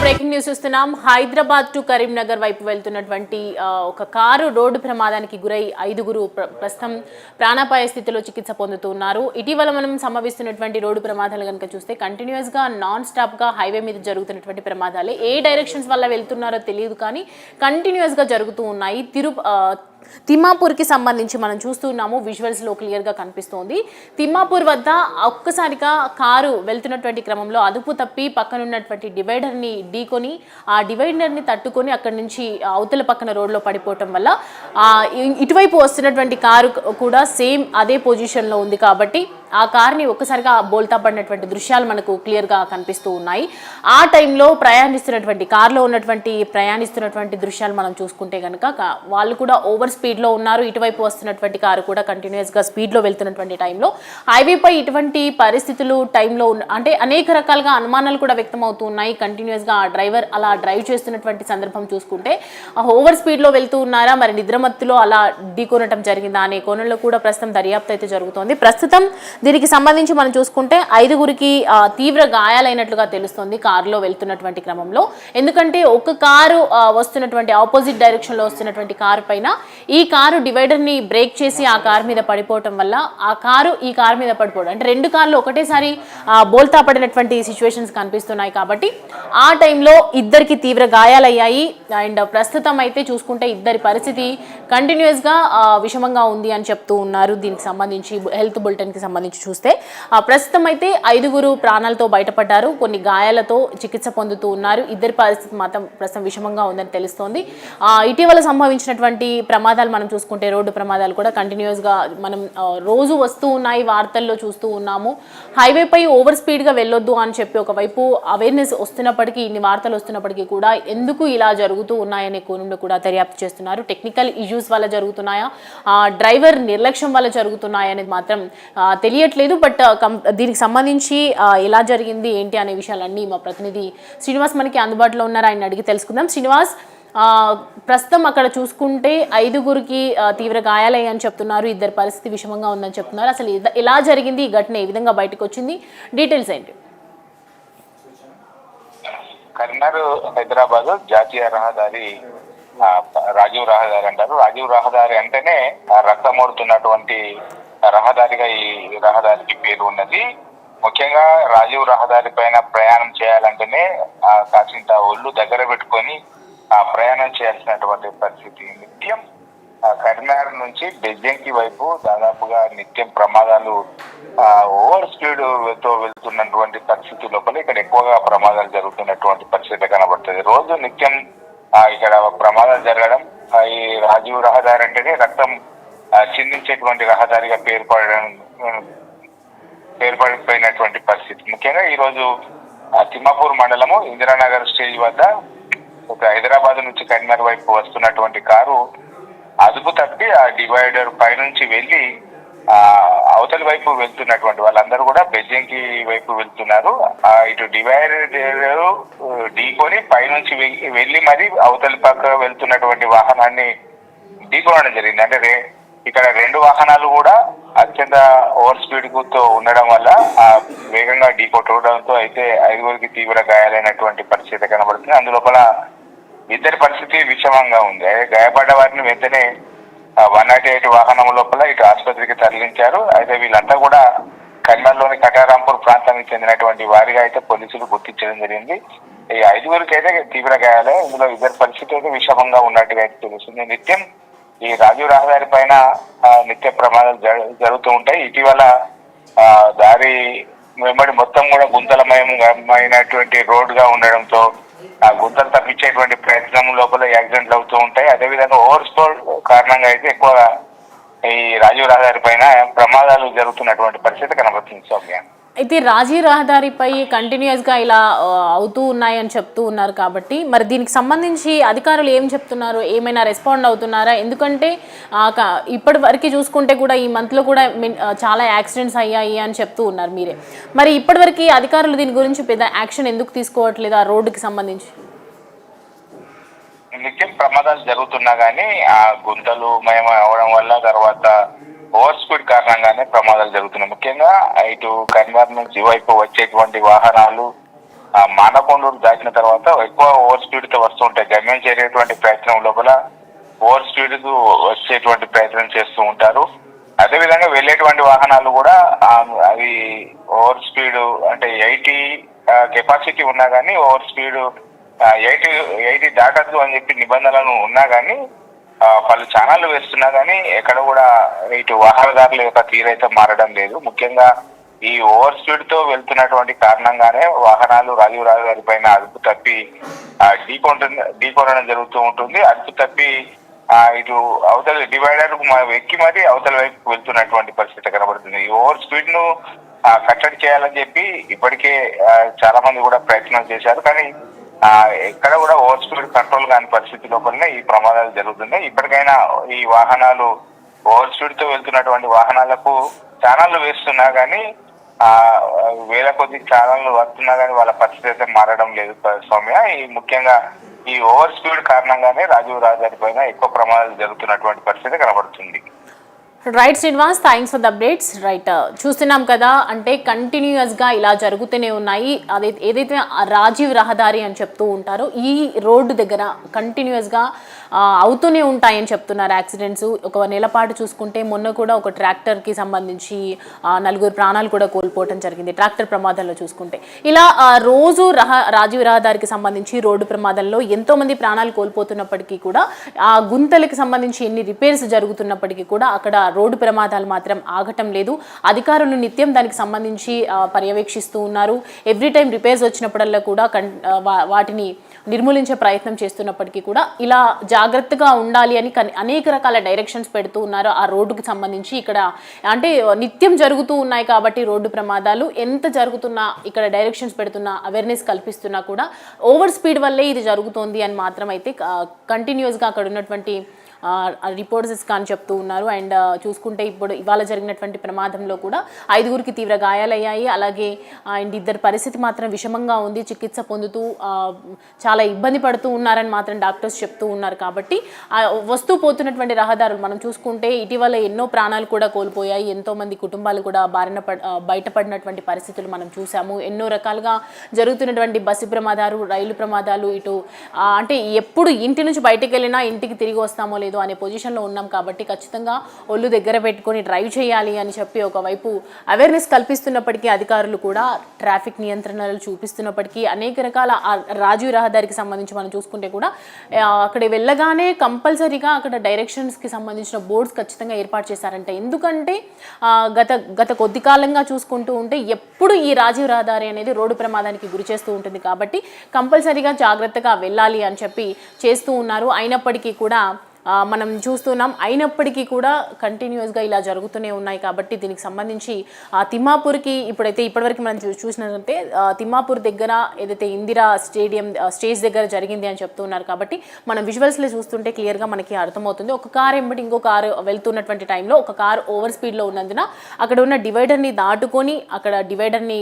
Breaking news చూస్తున్నాం. Hyderabad to Karimnagar వైపు వెళ్తున్నటువంటి ఒక కారు రోడ్డు ప్రమాదానికి గురై 5గురు ప్రస్తుతం ప్రాణాపాయ స్థితిలో చికిత్స పొందుతున్నారు. ఇటీవల మనం సంభవిస్తున్నటువంటి రోడ్డు ప్రమాదాలు కనుక చూస్తే కంటిన్యూస్ గా నాన్ స్టాప్ గా హైవే మీద జరుగుతున్నటువంటి ప్రమాదాలే. ఏ డైరెక్షన్స్ వల్ల వెళ్తున్నారో తెలియదు కానీ కంటిన్యూస్ గా జరుగుతూ ఉన్నాయి. తిమ్మాపూర్కి సంబంధించి మనం చూస్తున్నాము, విజువల్స్లో క్లియర్గా కనిపిస్తోంది. తిమ్మాపూర్ వద్ద ఒక్కసారిగా కారు వెళ్తున్నటువంటి క్రమంలో అదుపు తప్పి పక్కనున్నటువంటి డివైడర్ని ఢీకొని ఆ డివైడర్ని తట్టుకొని అక్కడి నుంచి అవతల పక్కన రోడ్లో పడిపోవటం వల్ల ఇటువైపు వస్తున్నటువంటి కారు కూడా సేమ్ అదే పొజిషన్లో ఉంది. కాబట్టి ఆ కార్ని ఒక్కసారిగా బోల్తా పడినటువంటి దృశ్యాలు మనకు క్లియర్గా కనిపిస్తూ ఉన్నాయి. ఆ టైంలో ప్రయాణిస్తున్నటువంటి దృశ్యాలు మనం చూసుకుంటే కనుక వాళ్ళు కూడా ఓవర్ స్పీడ్లో ఉన్నారు. ఇటువైపు వస్తున్నటువంటి కారు కూడా కంటిన్యూస్గా స్పీడ్లో వెళ్తున్నటువంటి టైంలో హైవేపై ఇటువంటి పరిస్థితులు టైంలో అంటే అనేక రకాలుగా అనుమానాలు కూడా వ్యక్తం అవుతూ ఉన్నాయి. కంటిన్యూస్గా ఆ డ్రైవర్ అలా డ్రైవ్ చేస్తున్నటువంటి సందర్భం చూసుకుంటే ఓవర్ స్పీడ్లో వెళ్తూ ఉన్నారా, మరి నిద్రమత్తులో అలా ఢీకొనటం జరిగిందా అనే కోణంలో కూడా ప్రస్తుతం దర్యాప్తు అయితే జరుగుతోంది. ప్రస్తుతం దీనికి సంబంధించి మనం చూసుకుంటే 5గురికి తీవ్ర గాయాలైనట్లుగా తెలుస్తుంది కారులో వెళ్తున్నటువంటి క్రమంలో. ఎందుకంటే ఒక కారు వస్తున్నటువంటి ఆపోజిట్ డైరెక్షన్లో వస్తున్నటువంటి కారు పైన ఈ కారు డివైడర్ని బ్రేక్ చేసి ఆ కారు మీద పడిపోవటం వల్ల ఆ కారు ఈ కారు మీద పడిపోవడం అంటే రెండు కార్లు ఒకటేసారి బోల్తా పడినటువంటి సిచ్యువేషన్స్ కనిపిస్తున్నాయి. కాబట్టి ఆ టైంలో ఇద్దరికి తీవ్ర గాయాలయ్యాయి. అండ్ ప్రస్తుతం అయితే చూసుకుంటే ఇద్దరి పరిస్థితి కంటిన్యూస్గా విషమంగా ఉంది అని చెప్తూ ఉన్నారు. దీనికి సంబంధించి హెల్త్ బులెటిన్కి సంబంధించి చూస్తే ప్రస్తుతం అయితే 5గురు ప్రాణాలతో బయటపడ్డారు. కొన్ని గాయాలతో చికిత్స పొందుతూ ఉన్నారు. ఇద్దరి పరిస్థితి మాత్రం ప్రస్తుతం విషమంగా ఉందని తెలుస్తోంది. ఇటీవల సంభవించినటువంటి ప్రమాదాలు మనం చూసుకుంటే రోడ్డు ప్రమాదాలు కూడా కంటిన్యూస్గా మనం రోజు వస్తూ ఉన్నాయి, వార్తల్లో చూస్తూ ఉన్నాము. హైవేపై ఓవర్ స్పీడ్గా వెళ్ళొద్దు అని చెప్పి ఒకవైపు అవేర్నెస్ వస్తున్నప్పటికీ, ఇన్ని వార్తలు వస్తున్నప్పటికీ కూడా ఎందుకు ఇలా జరుగుతూ ఉన్నాయనే కోణంలో కూడా దర్యాప్తు చేస్తున్నారు. టెక్నికల్ ఇష్యూస్ వల్ల జరుగుతున్నాయా, డ్రైవర్ నిర్లక్ష్యం వల్ల జరుగుతున్నాయా అనేది మాత్రం తెలియట్లేదు. బట్ దీనికి సంబంధించి ఎలా జరిగింది ఏంటి అనే విషయాలన్నీ మా ప్రతినిధి శ్రీనివాస్ మనకి అందుబాటులో ఉన్నారు, ఆయన అడిగి తెలుసుకుందాం. శ్రీనివాస్, ప్రస్తుతం అక్కడ చూసుకుంటే 5గురికి తీవ్ర గాయాలయ్యని చెప్తున్నారు, ఇద్దరు పరిస్థితి విషమంగా ఉందని చెప్తున్నారు. అసలు ఎలా జరిగింది ఈ ఘటన, ఏ విధంగా బయటకు వచ్చింది, డీటెయిల్స్ ఏంటి? కరీంనగర్ హైదరాబాద్ జాతీయ రహదారి రాజీవ్ రహదారి అంటారు. రాజీవ్ రహదారి అంటేనే రక్తమోడుతున్నటువంటి రహదారిగా ఈ రహదారికి పేరు ఉన్నది. ముఖ్యంగా రాజీవ్ రహదారి పైన ప్రయాణం చేయాలంటేనే కాసింత ఒళ్ళు దగ్గర పెట్టుకొని ప్రయాణం చేయాల్సినటువంటి పరిస్థితి. నిత్యం కరీంనగర్ నుంచి బెజ్జంకి వైపు దాదాపుగా నిత్యం ప్రమాదాలు ఓవర్ స్పీడ్ తో వెళ్తున్నటువంటి పరిస్థితి లోపల ఇక్కడ ఎక్కువగా ప్రమాదాలు జరుగుతున్నటువంటి పరిస్థితి కనబడుతుంది. రోజు నిత్యం ఇక్కడ ప్రమాదాలు జరగడం, ఈ రాజీవ్ రహదారి అంటేనే రక్తం చిందించేటువంటి రహదారిగా పేరుపడిపోయినటువంటి పరిస్థితి. ముఖ్యంగా ఈ రోజు తిమ్మాపూర్ మండలము ఇందిరానగర్ స్టేజ్ వద్ద ఒక హైదరాబాద్ నుంచి కరీంనగర్ వైపు వస్తున్నటువంటి కారు అదుపు తప్పి ఆ డివైడర్ పైనుంచి వెళ్ళి అవతలి వైపు వెళ్తున్నటువంటి వాళ్ళందరూ కూడా బెజ్జంకి వైపు వెళ్తున్నారు. ఇటు డివైడర్ ఢీకొని పైనుంచి వెళ్ళి మరి అవతలి పక్క వెళ్తున్నటువంటి వాహనాన్ని ఢీకొనడం జరిగింది. అంటే ఇక్కడ రెండు వాహనాలు కూడా అత్యంత ఓవర్ స్పీడ్ తో ఉండడం వల్ల వేగంగా ఢీకొట్టడంతో అయితే 5గురికి తీవ్ర గాయాలైనటువంటి పరిస్థితి కనబడుతుంది. అందులోపల ఇద్దరి పరిస్థితి విషమంగా ఉంది. గాయపడ్డ వారిని వెంటనే 108 వాహనం లోపల ఇటు ఆసుపత్రికి తరలించారు. అయితే వీళ్ళంతా కూడా కరీంనగర్లోని కటారాంపూర్ ప్రాంతానికి చెందినటువంటి వారిగా అయితే పోలీసులు గుర్తించడం జరిగింది. ఈ 5గురికి అయితే తీవ్ర గాయాలే. ఇందులో ఇద్దరి పరిస్థితి అయితే విషమంగా ఉన్నట్టుగా అయితే తెలుస్తుంది. నిత్యం ఈ రాజీవ్ రహదారి పైన నిత్య ప్రమాదాలు జరుగుతూ ఉంటాయి. ఇటీవల దారి వెంబడి మొత్తం కూడా గుంతలమయమైనటువంటి రోడ్ గా ఉండడంతో ఆ గుంతలు తప్పించేటువంటి ప్రయత్నం లోపల యాక్సిడెంట్లు అవుతూ ఉంటాయి. అదేవిధంగా ఓవర్ స్పీడ్ కారణంగా అయితే ఎక్కువగా ఈ రాజీవ్ రహదారి పైన ప్రమాదాలు జరుగుతున్నటువంటి పరిస్థితి కనబడుతుంది. సౌమ్య, అయితే రాజీవ్ రహదారిపై కంటిన్యూస్గా ఇలా అవుతూ ఉన్నాయని చెప్తూ ఉన్నారు కాబట్టి మరి దీనికి సంబంధించి అధికారులు ఏం చెప్తున్నారు, ఏమైనా రెస్పాండ్ అవుతున్నారా? ఎందుకంటే ఇప్పటి వరకు చూసుకుంటే కూడా ఈ మంత్లో కూడా చాలా యాక్సిడెంట్స్ అయ్యాయి అని చెప్తూ ఉన్నారు మీరే. మరి ఇప్పటివరకు అధికారులు దీని గురించి పెద్ద యాక్షన్ ఎందుకు తీసుకోవట్లేదు ఆ రోడ్డుకి సంబంధించి? నిత్యం ప్రమాదాలు జరుగుతున్నా కానీ ఆ గుంతలు మయం అవడం వల్ల తర్వాత ఓవర్ స్పీడ్ కారణంగానే ప్రమాదాలు జరుగుతున్నాయి. ముఖ్యంగా ఇటు కరీంనగర్ నుంచి వైపు వచ్చేటువంటి వాహనాలు మానకొండూరు దాటిన తర్వాత ఎక్కువ ఓవర్ స్పీడ్ తో వస్తూ ఉంటాయి. గమ్యం చేరేటువంటి ప్రయత్నం లోపల ఓవర్ స్పీడ్ కు వచ్చేటువంటి ప్రయత్నం చేస్తూ ఉంటారు. అదేవిధంగా వెళ్ళేటువంటి వాహనాలు కూడా అవి ఓవర్ స్పీడ్ అంటే 80 కెపాసిటీ ఉన్నా కానీ ఓవర్ స్పీడ్ 80 దాటద్దు అని చెప్పి నిబంధనలు ఉన్నా కానీ పలు ఛానళ్లు వేస్తున్నా కానీ ఎక్కడ కూడా ఇటు వాహనదారుల యొక్క తీరైతే మారడం లేదు. ముఖ్యంగా ఈ ఓవర్ స్పీడ్ తో వెళ్తున్నటువంటి కారణంగానే వాహనాలు రాజీవ్ రహదారి పైన అదుపు తప్పి ఢీకొనడం జరుగుతూ ఉంటుంది. అదుపు తప్పి ఇటు అవతల డివైడర్ ఎక్కి మరి అవతల వైపు వెళ్తున్నటువంటి పరిస్థితి కనబడుతుంది. ఈ ఓవర్ స్పీడ్ ను కట్టడి చేయాలని చెప్పి ఇప్పటికే చాలా మంది కూడా ప్రయత్నం చేశారు. కానీ ఎక్కడ కూడా ఓవర్ స్పీడ్ కంట్రోల్ కాని పరిస్థితి లోపలనే ఈ ప్రమాదాలు జరుగుతున్నాయి. ఇప్పటికైనా ఈ వాహనాలు ఓవర్ స్పీడ్ తో వెళ్తున్నటువంటి వాహనాలకు ఛానళ్లు వేస్తున్నా కానీ వేల కొద్ది ఛానళ్లు వస్తున్నా కానీ వాళ్ళ పరిస్థితి అయితే మారడం లేదు సౌమ్య. ఈ ముఖ్యంగా ఈ ఓవర్ స్పీడ్ కారణంగానే రాజీవ్ రహదారి పైన ఎక్కువ ప్రమాదాలు జరుగుతున్నటువంటి పరిస్థితి కనబడుతుంది. Right Srinivas, thanks for the updates. Right, చూస్తున్నాం కదా, అంటే కంటిన్యూస్గా ఇలా జరుగుతూనే ఉన్నాయి. ఏదైతే రాజీవ్ రహదారి అని చెప్తూ ఉంటారో ఈ రోడ్డు దగ్గర కంటిన్యూస్గా అవుతూనే ఉంటాయని చెప్తున్నారు యాక్సిడెంట్స్. ఒక నెల పాటు చూసుకుంటే మొన్న కూడా ఒక ట్రాక్టర్కి సంబంధించి 4 ప్రాణాలు కూడా కోల్పోవడం జరిగింది ట్రాక్టర్ ప్రమాదంలో చూసుకుంటే. ఇలా రోజు రాజీవ్ రహదారికి సంబంధించి రోడ్డు ప్రమాదంలో ఎంతోమంది ప్రాణాలు కోల్పోతున్నప్పటికీ కూడా ఆ గుంతలకి సంబంధించి ఎన్ని రిపేర్స్ జరుగుతున్నప్పటికీ కూడా అక్కడ రోడ్డు ప్రమాదాలు మాత్రం ఆగటం లేదు. అధికారులు నిత్యం దానికి సంబంధించి పర్యవేక్షిస్తూ ఉన్నారు. ఎవ్రీ టైం రిపేర్స్ వచ్చినప్పుడల్లా కూడా వాటిని నిర్మూలించే ప్రయత్నం చేస్తున్నప్పటికీ కూడా ఇలా జాగ్రత్తగా ఉండాలి అని అనేక రకాల డైరెక్షన్స్ పెడుతూ ఉన్నారు ఆ రోడ్డుకి సంబంధించి. ఇక్కడ అంటే నిత్యం జరుగుతూ ఉన్నాయి కాబట్టి రోడ్డు ప్రమాదాలు ఎంత జరుగుతున్నా ఇక్కడ డైరెక్షన్స్ పెడుతున్నా అవేర్నెస్ కల్పిస్తున్నా కూడా ఓవర్ స్పీడ్ వల్లే ఇది జరుగుతోంది అని మాత్రం అయితే కంటిన్యూస్గా అక్కడ ఉన్నటువంటి రిపోర్ట్స్ కానీ చెప్తూ ఉన్నారు. అండ్ చూసుకుంటే ఇప్పుడు ఇవాళ జరిగినటువంటి ప్రమాదంలో కూడా 5గురికి తీవ్ర గాయాలయ్యాయి. అలాగే అండ్ 2 పరిస్థితి మాత్రం విషమంగా ఉంది, చికిత్స పొందుతూ చాలా ఇబ్బంది పడుతూ ఉన్నారని మాత్రం డాక్టర్స్ చెప్తూ ఉన్నారు. కాబట్టి వస్తూ పోతున్నటువంటి రహదారులు మనం చూసుకుంటే ఇటీవల ఎన్నో ప్రాణాలు కూడా కోల్పోయాయి, ఎంతోమంది కుటుంబాలు కూడా బయటపడినటువంటి పరిస్థితులు మనం చూసాము. ఎన్నో రకాలుగా జరుగుతున్నటువంటి బస్సు ప్రమాదాలు, రైలు ప్రమాదాలు, ఇటు అంటే ఎప్పుడు ఇంటి నుంచి బయటకు వెళ్ళినా ఇంటికి తిరిగి వస్తామో లేదు అనే పొజిషన్లో ఉన్నాం. కాబట్టి ఖచ్చితంగా ఒళ్ళు దగ్గర పెట్టుకొని డ్రైవ్ చేయాలి అని చెప్పి ఒకవైపు అవేర్నెస్ కల్పిస్తున్నప్పటికీ అధికారులు కూడా ట్రాఫిక్ నియంత్రణలు చూపిస్తున్నప్పటికీ అనేక రకాల రాజీవ్ రహదారికి సంబంధించి మనం చూసుకుంటే కూడా అక్కడ వెళ్ళగానే కంపల్సరీగా అక్కడ డైరెక్షన్స్కి సంబంధించిన బోర్డ్స్ ఖచ్చితంగా ఏర్పాటు చేశారంట. ఎందుకంటే గత కొద్ది కాలంగా చూసుకుంటూ ఉంటే ఎప్పుడు ఈ రాజీవ్ రహదారి అనేది రోడ్డు ప్రమాదానికి గురి చేస్తూ ఉంటుంది. కాబట్టి కంపల్సరీగా జాగ్రత్తగా వెళ్ళాలి అని చెప్పి చేస్తూ ఉన్నారు. అయినప్పటికీ కూడా మనం చూస్తున్నాం, అయినప్పటికీ కూడా కంటిన్యూస్గా ఇలా జరుగుతూనే ఉన్నాయి. కాబట్టి దీనికి సంబంధించి తిమ్మాపూర్కి ఇప్పటివరకు మనం చూసినట్లయితే తిమ్మాపూర్ దగ్గర ఏదైతే ఇందిరా స్టేజ్ దగ్గర జరిగింది అని చెప్తున్నారు. కాబట్టి మనం విజువల్స్లో చూస్తుంటే క్లియర్గా మనకి అర్థమవుతుంది. ఒక కారు ఎంబడి ఇంకో కారు వెళ్తున్నటువంటి టైంలో ఒక కారు ఓవర్ స్పీడ్లో ఉన్నందున అక్కడ ఉన్న డివైడర్ని దాటుకొని అక్కడ డివైడర్ని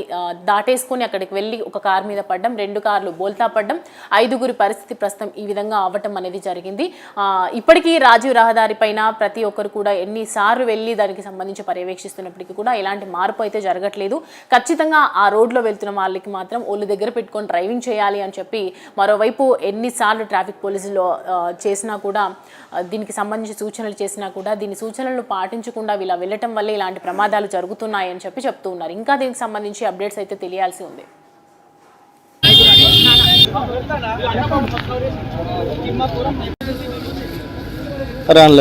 దాటేసుకొని అక్కడికి వెళ్ళి ఒక కారు మీద పడ్డం, 2 కార్లు బోల్తా పడ్డం, 5గురి పరిస్థితి ప్రస్తుతం ఈ విధంగా అవ్వటం అనేది జరిగింది. ఇప్పటికీ రాజీవ్ రహదారి పైన ప్రతి ఒక్కరు కూడా ఎన్నిసార్లు వెళ్ళి దానికి సంబంధించి పర్యవేక్షిస్తున్నప్పటికీ కూడా ఎలాంటి మార్పు అయితే జరగట్లేదు. ఖచ్చితంగా ఆ రోడ్లో వెళ్తున్న వాళ్ళకి మాత్రం ఒళ్ళు దగ్గర పెట్టుకొని డ్రైవింగ్ చేయాలి అని చెప్పి మరోవైపు ఎన్నిసార్లు ట్రాఫిక్ పోలీసులు చేసినా కూడా దీనికి సంబంధించి సూచనలు చేసినా కూడా దీని సూచనలను పాటించకుండా ఇలా వెళ్ళటం వల్ల ఇలాంటి ప్రమాదాలు జరుగుతున్నాయని చెప్పి చెప్తూ ఉన్నారు. ఇంకా దీనికి సంబంధించి అప్డేట్స్ అయితే తెలియాల్సి ఉంది. రాన్లే